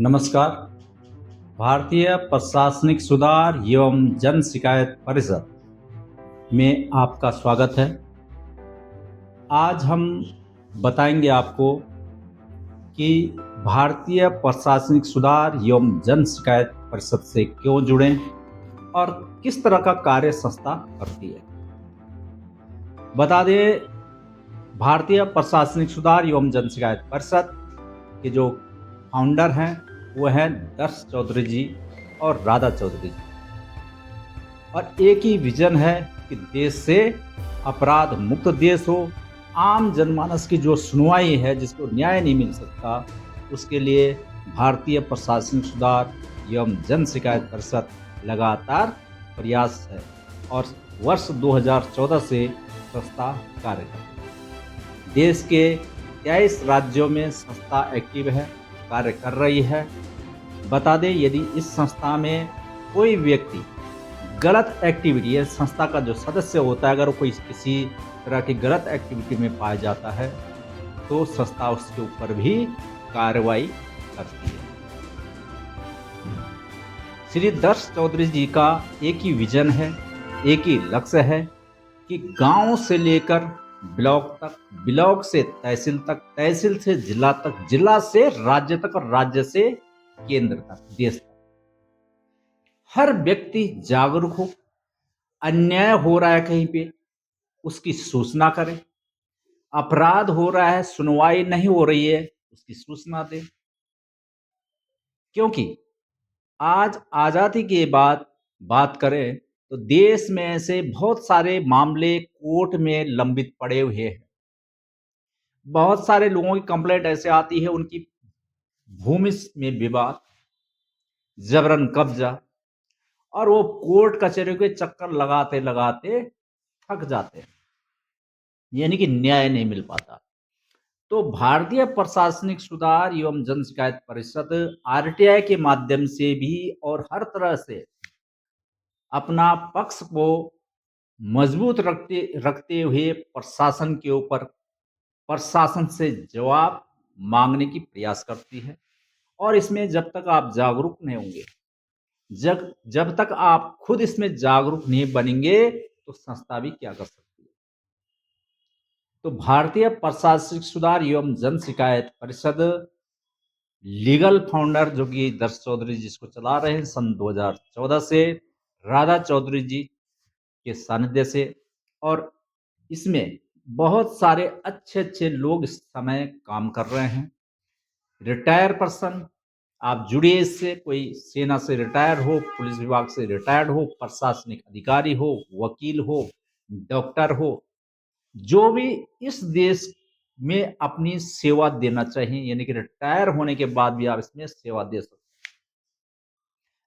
नमस्कार। भारतीय प्रशासनिक सुधार एवं जन शिकायत परिषद में आपका स्वागत है। आज हम बताएंगे आपको कि भारतीय प्रशासनिक सुधार एवं जन शिकायत परिषद से क्यों जुड़ें और किस तरह का कार्य संस्था करती है। बता दें, भारतीय प्रशासनिक सुधार एवं जन शिकायत परिषद के जो फाउंडर हैं वो हैं दर्श चौधरी जी और राधा चौधरी जी, और एक ही विजन है कि देश से अपराध मुक्त देश हो। आम जनमानस की जो सुनवाई है, जिसको न्याय नहीं मिल सकता, उसके लिए भारतीय प्रशासनिक सुधार एवं जन शिकायत परिषद लगातार प्रयास है और वर्ष 2014 से संस्था कार्य करती है। देश के 23 राज्यों में संस्था एक्टिव है, कार्य कर रही है। बता दें, यदि इस संस्था में कोई व्यक्ति गलत एक्टिविटी है, संस्था का जो सदस्य होता है, अगर वो कोई किसी तरह की गलत एक्टिविटी में पाया जाता है तो संस्था उसके ऊपर भी कार्रवाई करती है। श्री दर्श चौधरी जी का एक ही विजन है, एक ही लक्ष्य है कि गांव से लेकर ब्लॉक तक, ब्लॉक से तहसील तक, तहसील से जिला तक, जिला से राज्य तक और राज्य से केंद्र तक, देश तक हर व्यक्ति जागरूक हो। अन्याय हो रहा है कहीं पे, उसकी सूचना करें। अपराध हो रहा है, सुनवाई नहीं हो रही है, उसकी सूचना दें। क्योंकि आज आजादी के बाद बात करें तो देश में ऐसे बहुत सारे मामले कोर्ट में लंबित पड़े हुए हैं। बहुत सारे लोगों की कंप्लेंट ऐसे आती है, उनकी भूमि में विवाद, जबरन कब्जा, और वो कोर्ट कचहरी के चक्कर लगाते लगाते थक जाते हैं, यानी कि न्याय नहीं मिल पाता। तो भारतीय प्रशासनिक सुधार एवं जन शिकायत परिषद आरटीआई के माध्यम से भी और हर तरह से अपना पक्ष को मजबूत रखते रखते हुए प्रशासन के ऊपर, प्रशासन से जवाब मांगने की प्रयास करती है। और इसमें जब तक आप जागरूक नहीं होंगे, जब जब तक आप खुद इसमें जागरूक नहीं बनेंगे, तो संस्था भी क्या कर सकती है। तो भारतीय प्रशासनिक सुधार एवं जन शिकायत परिषद लीगल फाउंडर जो कि दर्श चौधरी जिसको चला रहे हैं सन 2014 से, राधा चौधरी जी के सानिध्य से, और इसमें बहुत सारे अच्छे अच्छे लोग इस समय काम कर रहे हैं। रिटायर पर्सन, आप जुड़िए इससे। कोई सेना से रिटायर हो, पुलिस विभाग से रिटायर्ड हो, प्रशासनिक अधिकारी हो, वकील हो, डॉक्टर हो, जो भी इस देश में अपनी सेवा देना चाहिए, यानी कि रिटायर होने के बाद भी आप इसमें सेवा दे सकते हैं।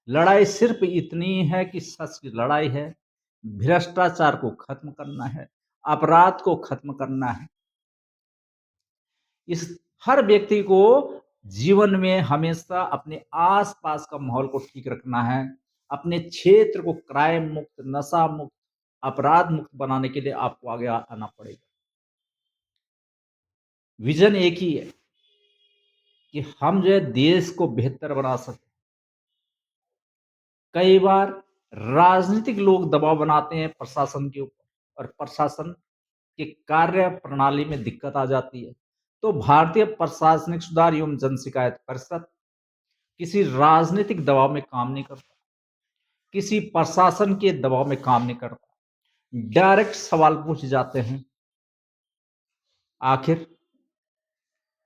लड़ाई सिर्फ इतनी है कि सच की लड़ाई है, भ्रष्टाचार को खत्म करना है, अपराध को खत्म करना है। इस हर व्यक्ति को जीवन में हमेशा अपने आसपास का माहौल को ठीक रखना है, अपने क्षेत्र को क्राइम मुक्त, नशा मुक्त, अपराध मुक्त बनाने के लिए आपको आगे आना पड़ेगा। विजन एक ही है कि हम जो है देश को बेहतर बना सके। कई बार राजनीतिक लोग दबाव बनाते हैं प्रशासन के ऊपर और प्रशासन के कार्य प्रणाली में दिक्कत आ जाती है। तो भारतीय प्रशासनिक सुधार एवं जन शिकायत परिषद किसी राजनीतिक दबाव में काम नहीं करता, किसी प्रशासन के दबाव में काम नहीं करता। डायरेक्ट सवाल पूछे जाते हैं, आखिर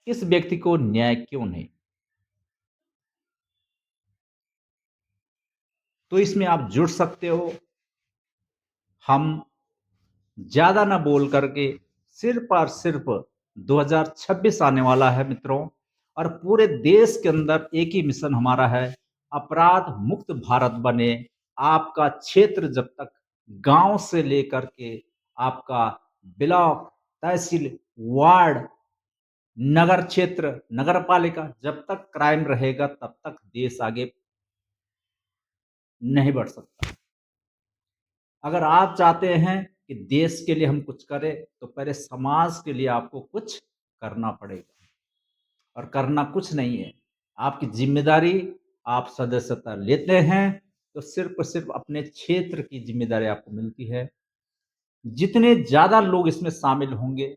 इस व्यक्ति को न्याय क्यों नहीं। तो इसमें आप जुड़ सकते हो। हम ज्यादा ना बोल करके सिर्फ और सिर्फ 2026 आने वाला है मित्रों, और पूरे देश के अंदर एक ही मिशन हमारा है, अपराध मुक्त भारत बने। आपका क्षेत्र जब तक गांव से लेकर के आपका ब्लॉक, तहसील, वार्ड, नगर क्षेत्र, नगर पालिका, जब तक क्राइम रहेगा तब तक देश आगे नहीं बढ़ सकता। अगर आप चाहते हैं कि देश के लिए हम कुछ करें, तो पहले समाज के लिए आपको कुछ करना पड़ेगा। और करना कुछ नहीं है, आपकी ज़िम्मेदारी आप सदस्यता लेते हैं, तो सिर्फ़ और सिर्फ़ अपने क्षेत्र की ज़िम्मेदारी आपको मिलती है। जितने ज़्यादा लोग इसमें शामिल होंगे,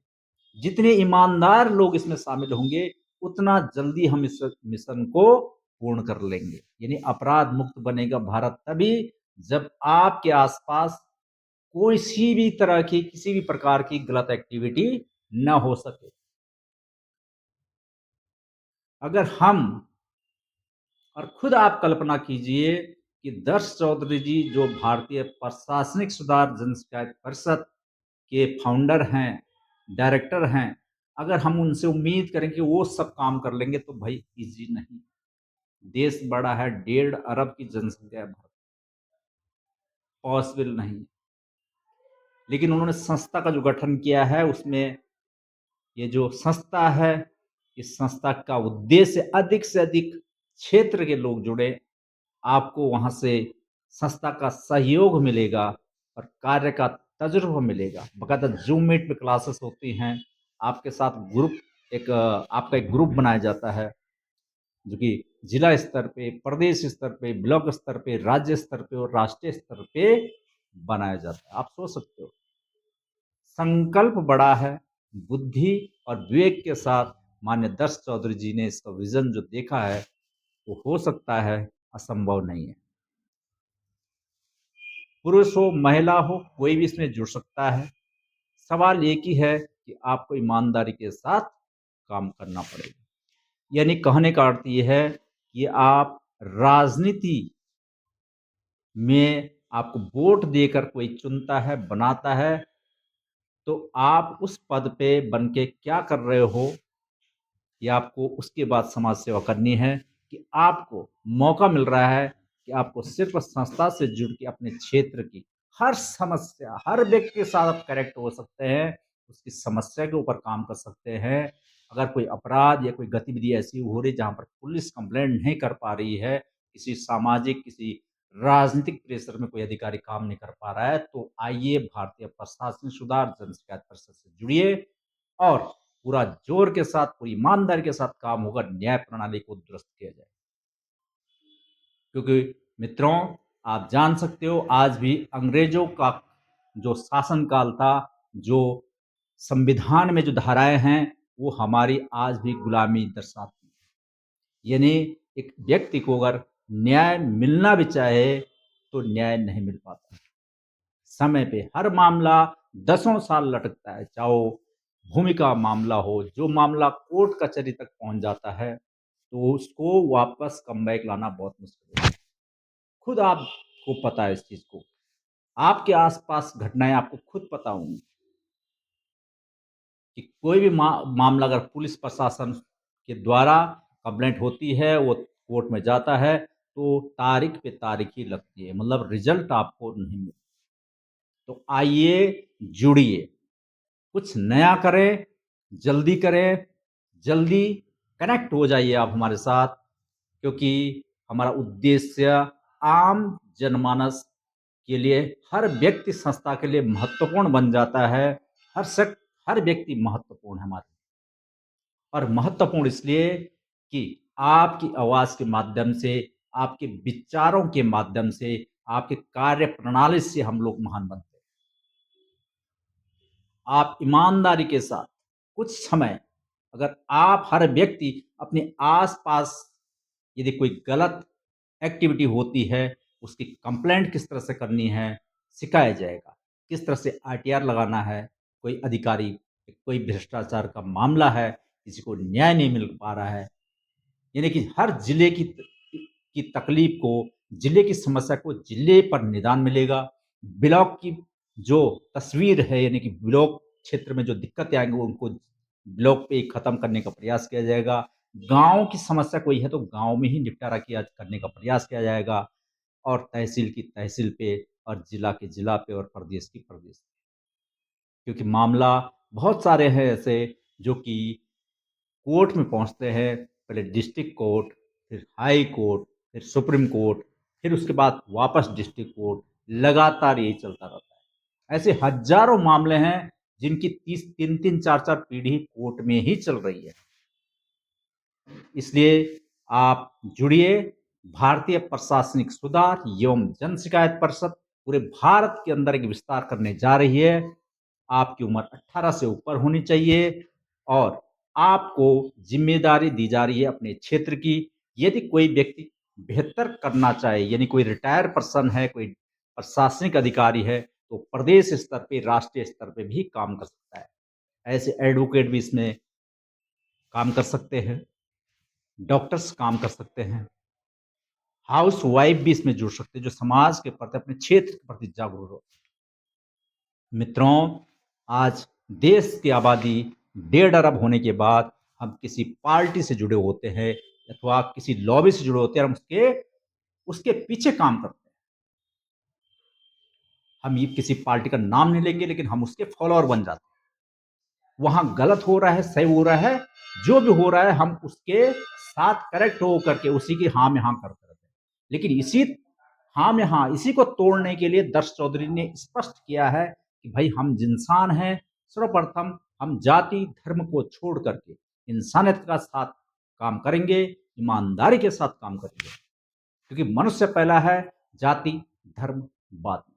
जितने ईमानदार लोग इसमें शामिल होंगे, उतना जल्दी हम इस मिशन को पूर्ण कर लेंगे। यानी अपराध मुक्त बनेगा भारत तभी, जब आपके आस-पास कोई-सी भी तरह की, किसी भी प्रकार की गलत एक्टिविटी ना हो सके। अगर हम और खुद आप कल्पना कीजिए कि दर्श चौधरी जी जो भारतीय प्रशासनिक सुधार जन शिकायत परिषद के फाउंडर हैं, डायरेक्टर हैं, अगर हम उनसे उम्मीद करें कि वो सब काम कर लेंगे तो भाई ईज़ी नहीं। देश बड़ा है, 1.5 अरब की जनसँख्या है भारत, पॉसिबल नहीं। लेकिन उन्होंने संस्था का जो गठन किया है उसमें ये जो संस्था है, इस संस्था का उद्देश्य अधिक से अधिक क्षेत्र के लोग जुड़े, आपको वहाँ से संस्था का सहयोग मिलेगा और कार्य का तजुर्बा मिलेगा। बाकायदा ज़ूम मीट पे क्लासेस होती हैं, आपके साथ ग्रुप आपका एक ग्रुप बनाया जाता है, जो कि जिला स्तर पे, प्रदेश स्तर पे, ब्लॉक स्तर पे, राज्य स्तर पे और राष्ट्रीय स्तर पे बनाया जाता है। आप सोच सकते हो, संकल्प बड़ा है, बुद्धि और विवेक के साथ माननीय दर्श चौधरी जी ने इसका विज़न जो देखा है, वो हो सकता है, असंभव नहीं है। पुरुष हो, महिला हो, कोई भी इसमें जुड़ सकता है। सवाल एक ही है कि आपको ईमानदारी के साथ काम करना पड़ेगा। यानी कहने का अर्थ ये है कि आप राजनीति में आपको वोट देकर कोई चुनता है, बनाता है, तो आप उस पद पे बन के क्या कर रहे हो, ये आपको उसके बाद समाज सेवा करनी है कि आपको मौका मिल रहा है कि आपको सिर्फ़ संस्था से जुड़ के अपने क्षेत्र की हर समस्या, हर व्यक्ति के साथ आप कनेक्ट हो सकते हैं, उसकी समस्या के ऊपर काम कर सकते हैं। अगर कोई अपराध या कोई गतिविधि ऐसी हो रही है जहाँ पर पुलिस कंप्लेंट नहीं कर पा रही है, किसी सामाजिक, किसी राजनीतिक प्रेशर में कोई अधिकारी काम नहीं कर पा रहा है, तो आइए भारतीय प्रशासनिक सुधार जन शिकायत परिषद से जुड़िए और पूरा जोर के साथ, पूरी ईमानदारी के साथ काम होगा, न्याय प्रणाली को दुरुस्त किया जाए। क्योंकि मित्रों, आप जान सकते हो आज भी अंग्रेजों का जो शासनकाल था, जो संविधान में जो धाराएँ हैं, वो हमारी आज भी गुलामी दर्शाती हैं। यानी एक व्यक्ति को अगर न्याय मिलना भी चाहे, तो न्याय नहीं मिल पाता। समय पे हर मामला दसों साल लटकता है, चाहे वो भूमि का मामला हो, जो मामला कोर्ट कचहरी तक पहुँच जाता है, तो उसको वापस कम बैक लाना बहुत मुश्किल है। खुद आपको पता है इस चीज़ को। आपके आस-पास घटनाएँ आपको खुद पता होंगी कि कोई भी मामला अगर पुलिस प्रशासन के द्वारा कंप्लेंट होती है, वो कोर्ट में जाता है, तो तारीख पे तारीख ही लगती है, मतलब रिज़ल्ट आपको नहीं मिलता। तो आइए, जुड़िए, कुछ नया करें, जल्दी करें, जल्दी कनेक्ट हो जाइए आप हमारे साथ, क्योंकि हमारा उद्देश्य आम जनमानस के लिए, हर व्यक्ति संस्था के लिए महत्वपूर्ण बन जाता है। हर व्यक्ति महत्वपूर्ण है हमारे लिए और महत्वपूर्ण इसलिए कि आपकी आवाज़ के माध्यम से, आपके विचारों के माध्यम से, आपकी कार्य प्रणाली से हम लोग महान बनते हैं। आप ईमानदारी के साथ कुछ समय, अगर आप हर व्यक्ति अपने आस-पास यदि कोई गलत एक्टिविटी होती है, उसकी कंप्लेंट किस तरह से करनी है, सिखाया जाएगा। किस तरह से आरटीआर लगाना है, कोई अधिकारी, कोई भ्रष्टाचार का मामला है, किसी को न्याय नहीं मिल पा रहा है, यानी कि हर जिले की तकलीफ को, जिले की समस्या को जिले पर निदान मिलेगा। ब्लॉक की जो तस्वीर है, यानी कि ब्लॉक क्षेत्र में जो दिक्कतें आएँगी उनको ब्लॉक पे ही खत्म करने का प्रयास किया जाएगा। गाँव की समस्या कोई है तो गाँव में ही निपटारा किया करने का प्रयास किया जाएगा और तहसील की तहसील पे और जिला की जिला पे और प्रदेश की प्रदेश पे। क्योंकि मामला बहुत सारे हैं ऐसे जो कि कोर्ट में पहुँचते हैं, पहले डिस्ट्रिक्ट कोर्ट, फिर हाई कोर्ट, फिर सुप्रीम कोर्ट, फिर उसके बाद वापस डिस्ट्रिक्ट कोर्ट, लगातार यही चलता रहता है। ऐसे हज़ारों मामले हैं जिनकी 3-3 4-4 पीढ़ी कोर्ट में ही चल रही है। इसलिए आप जुड़िए। भारतीय प्रशासनिक सुधार एवं जन शिकायत परिषद पूरे भारत के अंदर एक विस्तार करने जा रही है। आपकी उम्र 18 से ऊपर होनी चाहिए और आपको ज़िम्मेदारी दी जा रही है अपने क्षेत्र की। यदि कोई व्यक्ति बेहतर करना चाहे, यानी कोई रिटायर पर्सन है, कोई प्रशासनिक अधिकारी है, तो प्रदेश स्तर पे, राष्ट्रीय स्तर पे भी काम कर सकता है। ऐसे एडवोकेट भी इसमें काम कर सकते हैं, डॉक्टर्स काम कर सकते हैं, हाउसवाइफ भी इसमें जुड़ सकते हैं, जो समाज के प्रति, अपने क्षेत्र के प्रति जागरूक हो। मित्रों, आज देश की आबादी 1.5 अरब होने के बाद हम किसी पार्टी से जुड़े होते हैं अथवा किसी लॉबी से जुड़े होते हैं, हम उसके उसके पीछे काम करते हैं। हम ये किसी पार्टी का नाम नहीं लेंगे, लेकिन हम उसके फॉलोअर बन जाते हैं। वहां गलत हो रहा है, सही हो रहा है, जो भी हो रहा है, हम उसके साथ करेक्ट हो करके उसी की हाँ में हाँ करते रहते हैं। लेकिन इसी हाँ में हाँ, इसी को तोड़ने के लिए दर्श चौधरी ने स्पष्ट किया है कि भाई हम इंसान हैं। सर्वप्रथम हम जाति धर्म को छोड़ करके इंसानियत का साथ काम करेंगे, ईमानदारी के साथ काम करेंगे, क्योंकि मनुष्य पहला है, जाति धर्म बाद में।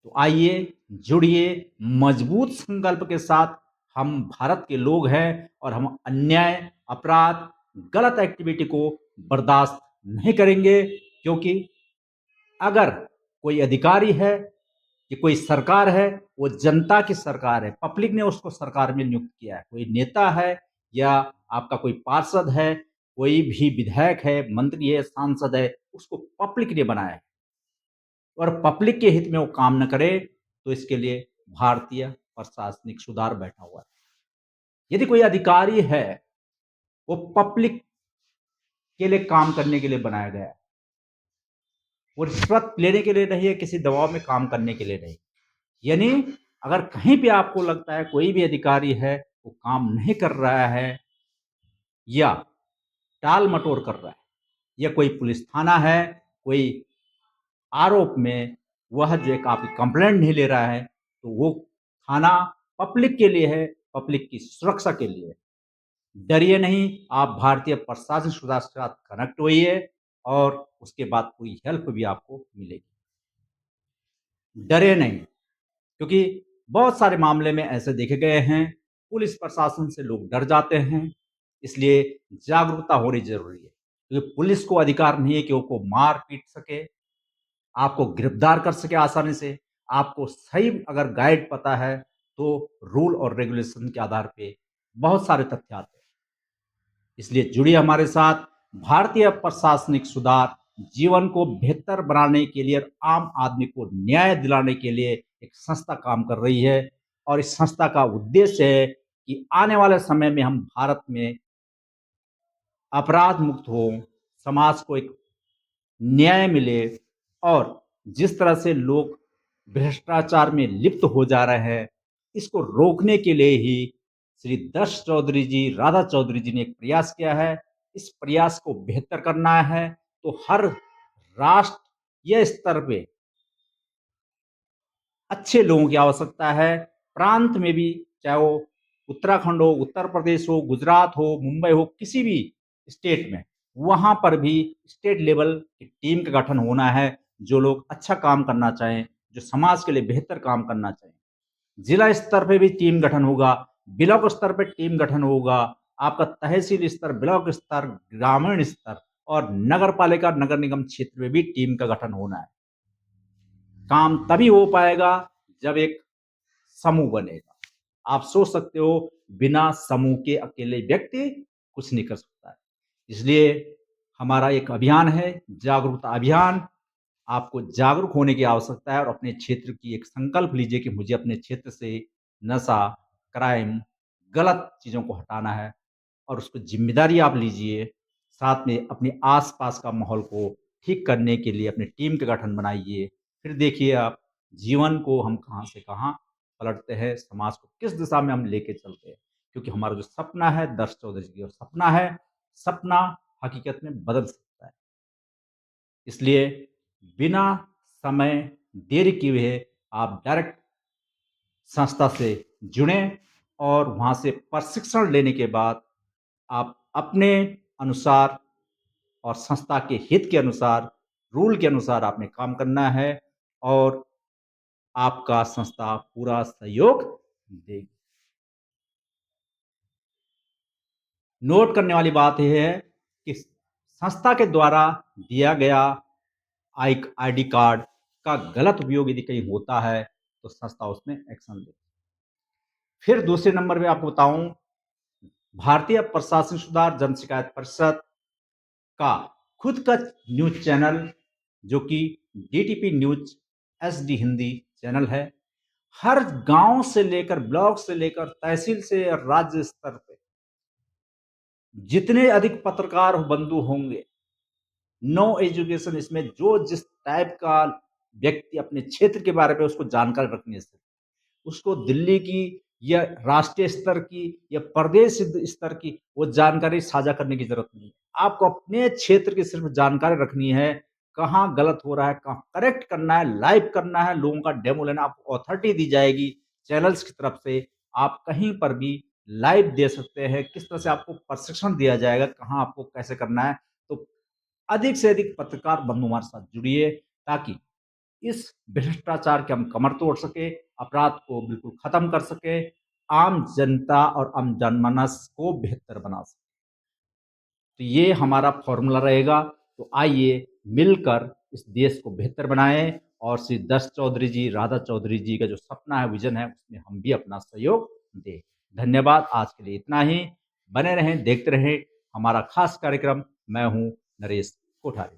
तो आइए, जुड़िए, मजबूत संकल्प के साथ। हम भारत के लोग हैं और हम अन्याय, अपराध, गलत एक्टिविटी को बर्दाश्त नहीं करेंगे, क्योंकि अगर कोई अधिकारी है कि कोई सरकार है, वो जनता की सरकार है, पब्लिक ने उसको सरकार में नियुक्त किया है। कोई नेता है या आपका कोई पार्षद है, कोई भी विधायक है, मंत्री है, सांसद है, उसको पब्लिक ने बनाया है और पब्लिक के हित में वो काम न करे, तो इसके लिए भारतीय प्रशासनिक सुधार बैठा हुआ है। यदि कोई अधिकारी है, वो पब्लिक के लिए काम करने के लिए बनाया गया है, वो रिश्वत लेने के लिए नहीं है, किसी दबाव में काम करने के लिए नहीं। यानी अगर कहीं भी आपको लगता है कोई भी अधिकारी है वो काम नहीं कर रहा है या टाल मटोल कर रहा है, या कोई पुलिस थाना है, कोई आरोप में वह जो एक आपकी कंप्लेंट नहीं ले रहा है, तो वो थाना पब्लिक के लिए है, पब्लिक की सुरक्षा के लिए है। डरिए नहीं, आप भारतीय प्रशासन सुधार के साथ कनेक्ट होइए और उसके बाद पूरी हेल्प भी आपको मिलेगी। डरे नहीं, क्योंकि बहुत सारे मामले में ऐसे देखे गए हैं, पुलिस प्रशासन से लोग डर जाते हैं, इसलिए जागरूकता होनी ज़रूरी है। क्योंकि पुलिस को अधिकार नहीं है कि वो मार पीट सके, आपको गिरफ्तार कर सके आसानी से। आपको सही अगर गाइड पता है, तो रूल और रेगुलेशन के आधार पे बहुत सारे तथ्य आते हैं। इसलिए जुड़िए हमारे साथ। भारतीय प्रशासनिक सुधार जीवन को बेहतर बनाने के लिए और आम आदमी को न्याय दिलाने के लिए एक संस्था काम कर रही है, और इस संस्था का उद्देश्य है कि आने वाले समय में हम भारत में अपराध मुक्त हो, समाज को एक न्याय मिले, और जिस तरह से लोग भ्रष्टाचार में लिप्त हो जा रहे हैं, इसको रोकने के लिए ही श्री दर्श चौधरी जी, राधा चौधरी जी ने एक प्रयास किया है। इस प्रयास को बेहतर करना है, तो हर राष्ट्रीय स्तर पे अच्छे लोगों की आवश्यकता है। प्रांत में भी, चाहे वो उत्तराखंड हो, उत्तर प्रदेश हो, गुजरात हो, मुंबई हो, किसी भी स्टेट में, वहाँ पर भी स्टेट लेवल की टीम का गठन होना है, जो लोग अच्छा काम करना चाहें, जो समाज के लिए बेहतर काम करना चाहें। जिला स्तर पे भी टीम गठन होगा, ब्लॉक स्तर पे टीम गठन होगा, आपका तहसील स्तर, ब्लॉक स्तर, ग्रामीण स्तर और नगर पालिका, नगर निगम क्षेत्र में भी टीम का गठन होना है। काम तभी हो पाएगा जब एक समूह बनेगा। आप सोच सकते हो, बिना समूह के अकेले व्यक्ति कुछ नहीं कर सकता है। इसलिए हमारा एक अभियान है, जागरूकता अभियान। आपको जागरूक होने की आवश्यकता है और अपने क्षेत्र की एक संकल्प लीजिए कि मुझे अपने क्षेत्र से नशा, क्राइम, गलत चीज़ों को हटाना है, और उसको ज़िम्मेदारी आप लीजिए। साथ में अपने आस-पास का माहौल को ठीक करने के लिए अपनी टीम का गठन बनाइए। फिर देखिए आप, जीवन को हम कहाँ से कहाँ पलटते हैं, समाज को किस दिशा में हम लेके चलते हैं। क्योंकि हमारा जो सपना है, दर्श चौधरी जी का सपना है, सपना हकीकत में बदल सकता है। इसलिए बिना समय देरी किए हुए आप डायरेक्ट संस्था से जुड़ें, और वहाँ से प्रशिक्षण लेने के बाद आप अपने अनुसार और संस्था के हित के अनुसार, रूल के अनुसार आपने काम करना है और आपका संस्था पूरा सहयोग देगी। नोट करने वाली बात ये है कि संस्था के द्वारा दिया गया आईडी कार्ड का गलत उपयोग यदि कहीं होता है, तो संस्था उसमें एक्शन ले। फिर दूसरे नंबर पे आपको बताऊं, भारतीय प्रशासन सुधार जन शिकायत परिषद का खुद का न्यूज़ चैनल जो कि DTP news SD Hindi channel है। हर गांव से लेकर ब्लॉक से लेकर तहसील से राज्य स्तर पे जितने अधिक पत्रकार बंधु होंगे, नो एजुकेशन, इसमें जो जिस टाइप का व्यक्ति अपने क्षेत्र के बारे में उसको जानकारी रखनी है, उसको दिल्ली की या राष्ट्रीय स्तर की या प्रदेश स्तर की वो जानकारी साझा करने की जरूरत नहीं है। आपको अपने क्षेत्र की सिर्फ जानकारी रखनी है, कहाँ गलत हो रहा है, कहाँ करेक्ट करना है, लाइव करना है, लोगों का डेमो लेना, आपको अथॉरिटी दी जाएगी चैनल्स की तरफ से। आप कहीं पर भी लाइव दे सकते हैं, किस तरह से आपको प्रशिक्षण दिया जाएगा, कहाँ आपको कैसे करना है। तो अधिक से अधिक पत्रकार बंधु हमारे साथ जुड़िए ताकि इस भ्रष्टाचार के हम कमर तोड़ सके, अपराध को बिल्कुल खत्म कर सके, आम जनता और आम जनमानस को बेहतर बना सके। तो ये हमारा फॉर्मूला रहेगा। तो आइए मिलकर इस देश को बेहतर बनाएं और श्री दर्श चौधरी जी, राधा चौधरी जी का जो सपना है, विजन है, उसमें हम भी अपना सहयोग दें। धन्यवाद। आज के लिए इतना ही। बने रहें, देखते रहें हमारा खास कार्यक्रम। मैं हूं नरेश कोठारी।